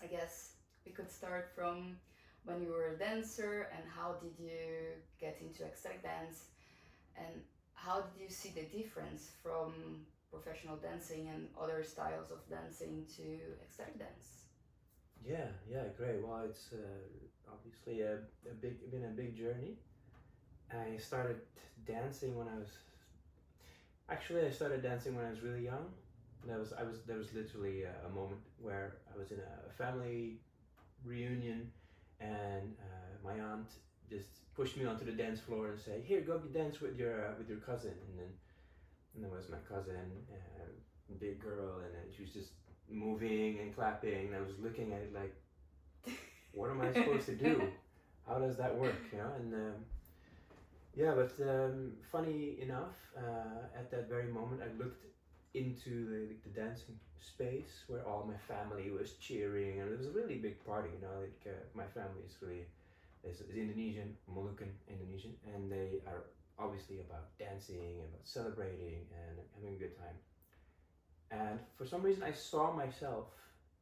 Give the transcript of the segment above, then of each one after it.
I guess we could start from when you were a dancer and how did you get into ecstatic dance and how did you see the difference from professional dancing and other styles of dancing to ecstatic dance? Yeah, great. Well, it's obviously been a big journey. I started dancing when I started dancing when I was really young. There was literally a moment where I was in a family reunion, and my aunt just pushed me onto the dance floor and said, "Here, go dance with your cousin." And there was my cousin, big girl, and then she was just moving and clapping. And I was looking at it like, what am I supposed to do? How does that work? You know, and yeah, but funny enough, at that very moment, I looked into the dancing space where all my family was cheering, and it was a really big party. You know, like my family is Indonesian, Moluccan Indonesian, and they are obviously about dancing, about celebrating, and having a good time. And for some reason, I saw myself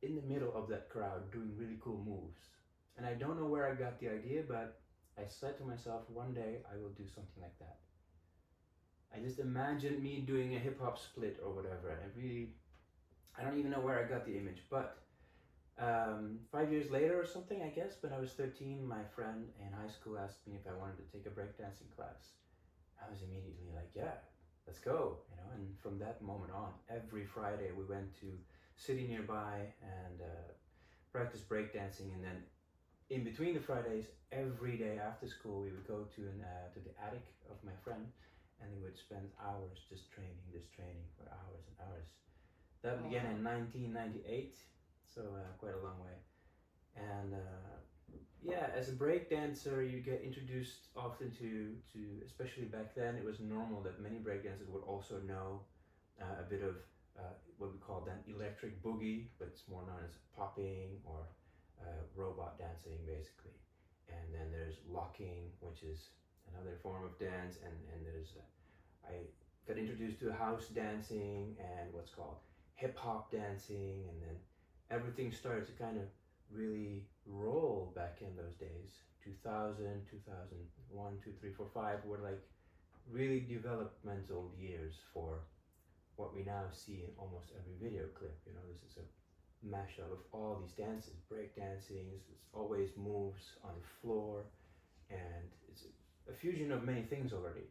in the middle of that crowd doing really cool moves. And I don't know where I got the idea, but I said to myself, one day I will do something like that. I just imagined me doing a hip hop split or whatever. And I don't even know where I got the image. But 5 years later or something, I guess, when I was 13, my friend in high school asked me if I wanted to take a breakdancing class. I was immediately like, yeah, let's go, you know. And from that moment on, every Friday we went to city nearby and practice breakdancing. And then in between the Fridays, every day after school, we would go to the attic of my friend, and we would spend hours just training for hours and hours. That Oh, began wow. in 1998, so quite a long way. And yeah, as a break dancer, you get introduced often to especially back then, it was normal that many break dancers would also know a bit of what we call then electric boogie, but it's more known as popping or robot dancing, basically. And then there's locking, which is another form of dance, and there's I got introduced to house dancing and what's called hip hop dancing, and then everything started to kind of really roll back in those days. 2000, 2001, 2, 3, 4, 5 were like really developmental years for what we now see in almost every video clip. You know, this is a mashup of all these dances, break dancing, it's always moves on the floor, and it's a fusion of many things already.